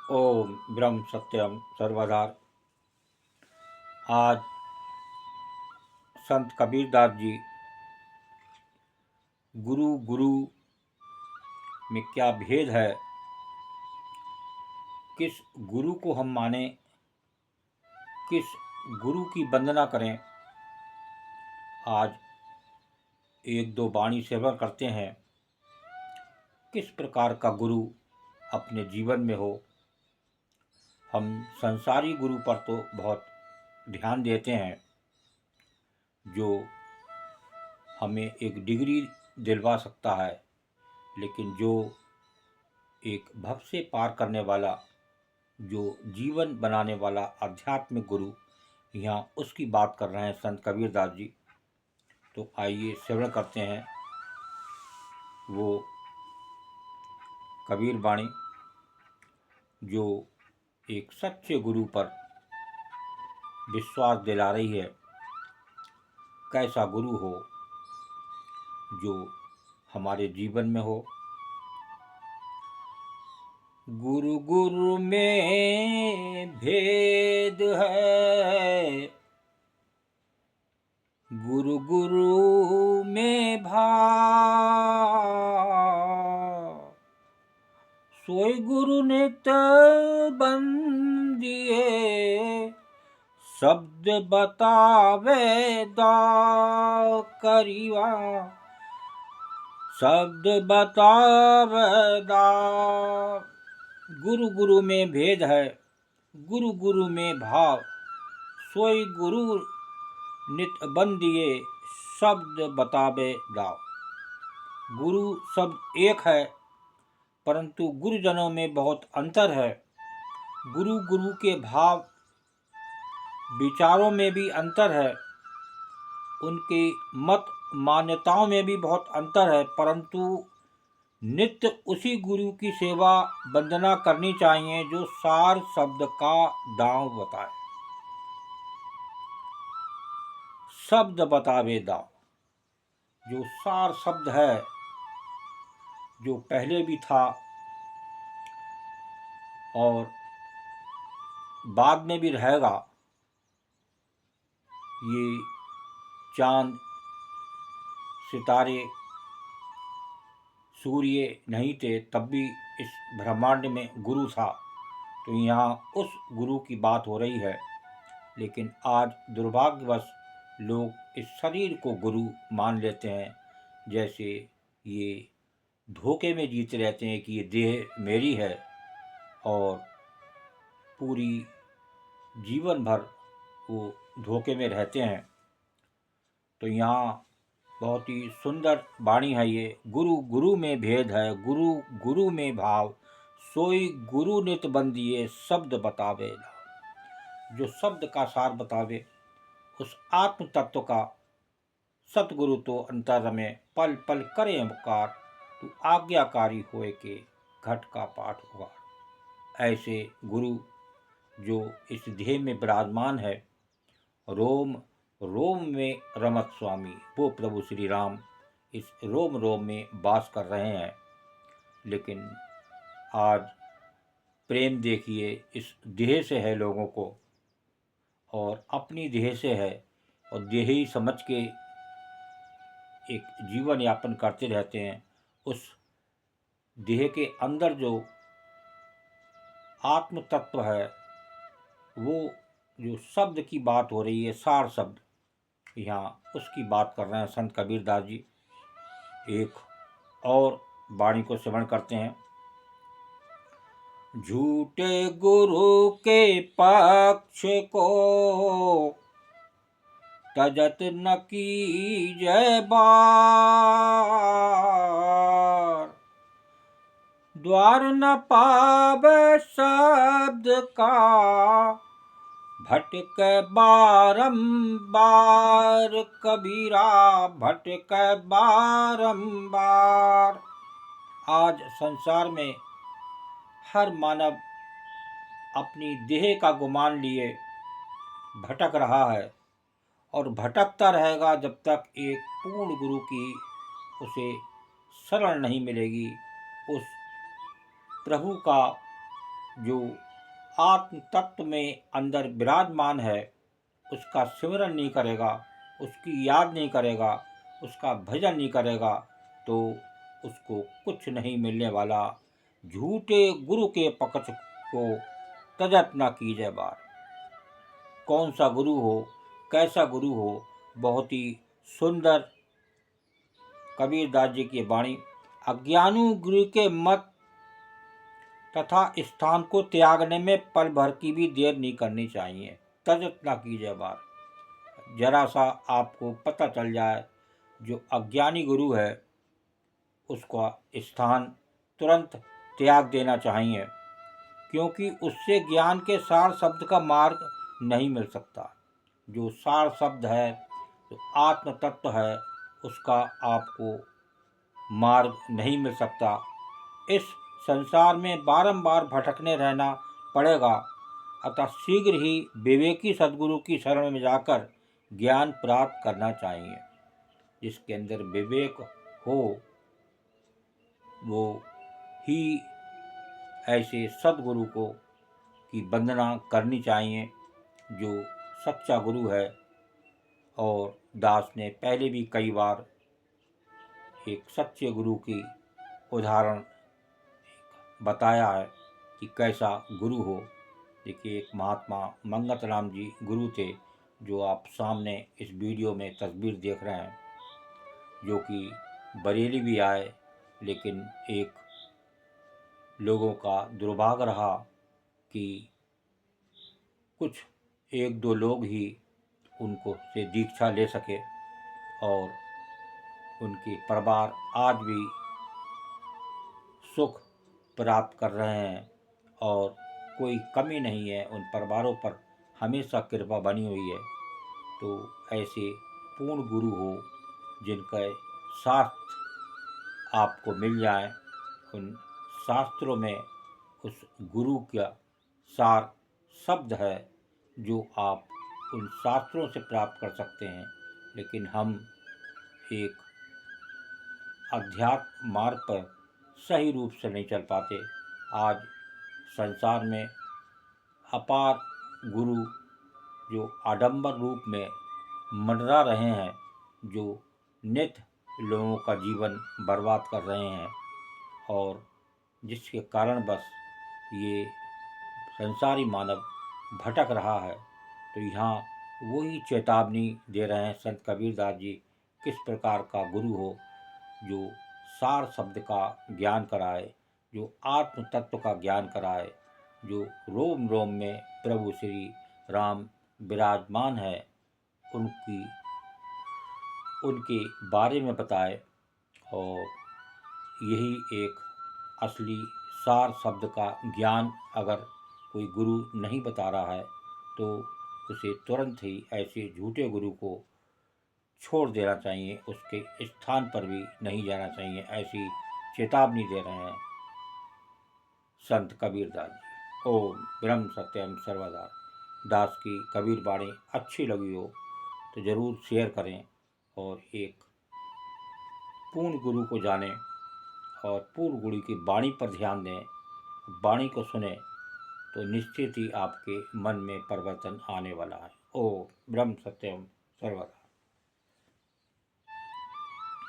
ओम ब्रह्म सत्यम सर्वधार। आज संत कबीरदास जी गुरु गुरु में क्या भेद है, किस गुरु को हम माने, किस गुरु की वंदना करें, आज एक दो वाणी सेवा करते हैं। किस प्रकार का गुरु अपने जीवन में हो। हम संसारी गुरु पर तो बहुत ध्यान देते हैं, जो हमें एक डिग्री दिलवा सकता है, लेकिन जो एक भव से पार करने वाला, जो जीवन बनाने वाला आध्यात्मिक गुरु, यहाँ उसकी बात कर रहे हैं संत कबीरदास जी। तो आइए श्रवण करते हैं वो कबीर वाणी, जो एक सच्चे गुरु पर विश्वास दिला रही है। कैसा गुरु हो जो हमारे जीवन में हो। गुरु गुरु में भेद है, गुरु गुरु में भाव, सोई गुरु नित बंदिए, शब्द बतावे दाव करिवा, शब्द बतावे दाव। गुरु गुरु में भेद है, गुरु गुरु में भाव, सोई गुरु नित बंदिए, शब्द बतावे दाव। गुरु शब्द एक है, परंतु गुरुजनों में बहुत अंतर है। गुरु गुरु के भाव विचारों में भी अंतर है, उनकी मत मान्यताओं में भी बहुत अंतर है, परंतु नित्य उसी गुरु की सेवा वंदना करनी चाहिए जो सार शब्द का दांव बताए। शब्द बतावे दांव, जो सार शब्द है, जो पहले भी था और बाद में भी रहेगा। ये चांद सितारे सूर्य नहीं थे, तब भी इस ब्रह्मांड में गुरु था। तो यहाँ उस गुरु की बात हो रही है। लेकिन आज दुर्भाग्यवश लोग इस शरीर को गुरु मान लेते हैं, जैसे ये धोखे में जीते रहते हैं कि ये देह मेरी है, और पूरी जीवन भर वो धोखे में रहते हैं। तो यहाँ बहुत ही सुंदर वाणी है ये। गुरु गुरु में भेद है, गुरु गुरु में भाव, सोई गुरु नित बंदिए, शब्द बतावे। जो शब्द का सार बतावे, उस आत्म तत्व का सतगुरु तो अंतर में पल पल करे उपकार, तू आज्ञाकारी होए के घट का पाठ उगाड़। ऐसे गुरु जो इस देह में विराजमान है, रोम रोम में रमत स्वामी, वो प्रभु श्री राम इस रोम रोम में वास कर रहे हैं। लेकिन आज प्रेम देखिए इस देह से है लोगों को, और अपनी देह से है, और देह ही समझ के एक जीवन यापन करते रहते हैं। उस देह के अंदर जो आत्म तत्व है, वो जो शब्द की बात हो रही है, सार शब्द, यहाँ उसकी बात कर रहे हैं संत कबीरदास जी। एक और वाणी को श्रवण करते हैं। झूठे गुरु के पक्ष को तजत न कीजय बार, द्वार न पावे शब्द का, भटक बारंबार कबीरा, भटक बारंबार। आज संसार में हर मानव अपनी देह का गुमान लिए भटक रहा है, और भटकता रहेगा जब तक एक पूर्ण गुरु की उसे शरण नहीं मिलेगी, उस प्रभु का जो आत्म तत्व में अंदर विराजमान है उसका सिमरन नहीं करेगा, उसकी याद नहीं करेगा, उसका भजन नहीं करेगा तो उसको कुछ नहीं मिलने वाला। झूठे गुरु के पक्ष को तजत न कीजिए बार। कौन सा गुरु हो, कैसा गुरु हो, बहुत ही सुंदर कबीरदास जी की वाणी। अज्ञानी गुरु के मत तथा स्थान को त्यागने में पल भर की भी देर नहीं करनी चाहिए। तजत न कीजिए बार। जरा सा आपको पता चल जाए जो अज्ञानी गुरु है उसका स्थान तुरंत त्याग देना चाहिए, क्योंकि उससे ज्ञान के सार शब्द का मार्ग नहीं मिल सकता। जो सार शब्द है, जो आत्म तत्व है, उसका आपको मार्ग नहीं मिल सकता। इस संसार में बारंबार भटकने रहना पड़ेगा, अतः शीघ्र ही विवेकी सद्गुरु की शरण में जाकर ज्ञान प्राप्त करना चाहिए। जिसके अंदर विवेक हो वो ही ऐसे सद्गुरु को की वंदना करनी चाहिए जो सच्चा गुरु है। और दास ने पहले भी कई बार एक सच्चे गुरु की उदाहरण बताया है कि कैसा गुरु हो। देखिए, एक महात्मा मंगत राम जी गुरु थे, जो आप सामने इस वीडियो में तस्वीर देख रहे हैं, जो कि बरेली भी आए, लेकिन एक लोगों का दुर्भाग्य रहा कि कुछ एक दो लोग ही उनको से दीक्षा ले सके और उनके परिवार आज भी सुख प्राप्त कर रहे हैं और कोई कमी नहीं है, उन परिवारों पर हमेशा कृपा बनी हुई है। तो ऐसे पूर्ण गुरु हो जिनका शास्त्र आपको मिल जाए, उन शास्त्रों में उस गुरु का सार शब्द है जो आप उन शास्त्रों से प्राप्त कर सकते हैं। लेकिन हम एक अध्यात्म मार्ग पर सही रूप से नहीं चल पाते। आज संसार में अपार गुरु जो आडंबर रूप में मंडरा रहे हैं, जो नित्य लोगों का जीवन बर्बाद कर रहे हैं और जिसके कारण बस ये संसारी मानव भटक रहा है। तो यहाँ वही चेतावनी दे रहे हैं संत कबीरदास जी, किस प्रकार का गुरु हो जो सार शब्द का ज्ञान कराए, जो आत्म तत्व का ज्ञान कराए, जो रोम रोम में प्रभु श्री राम विराजमान है उनके बारे में बताए। और यही एक असली सार शब्द का ज्ञान अगर कोई गुरु नहीं बता रहा है तो उसे तुरंत ही ऐसे झूठे गुरु को छोड़ देना चाहिए, उसके स्थान पर भी नहीं जाना चाहिए। ऐसी चेतावनी दे रहे हैं संत कबीरदास जी। ओम ब्रह्म सत्यम सर्वदा। दास की कबीर वाणी अच्छी लगी हो तो ज़रूर शेयर करें और एक पूर्ण गुरु को जानें और पूर्ण गुरु की वाणी पर ध्यान दें, वाणी को सुने तो निश्चित ही आपके मन में परिवर्तन आने वाला है। ओम ब्रह्म सत्यम सर्वदा।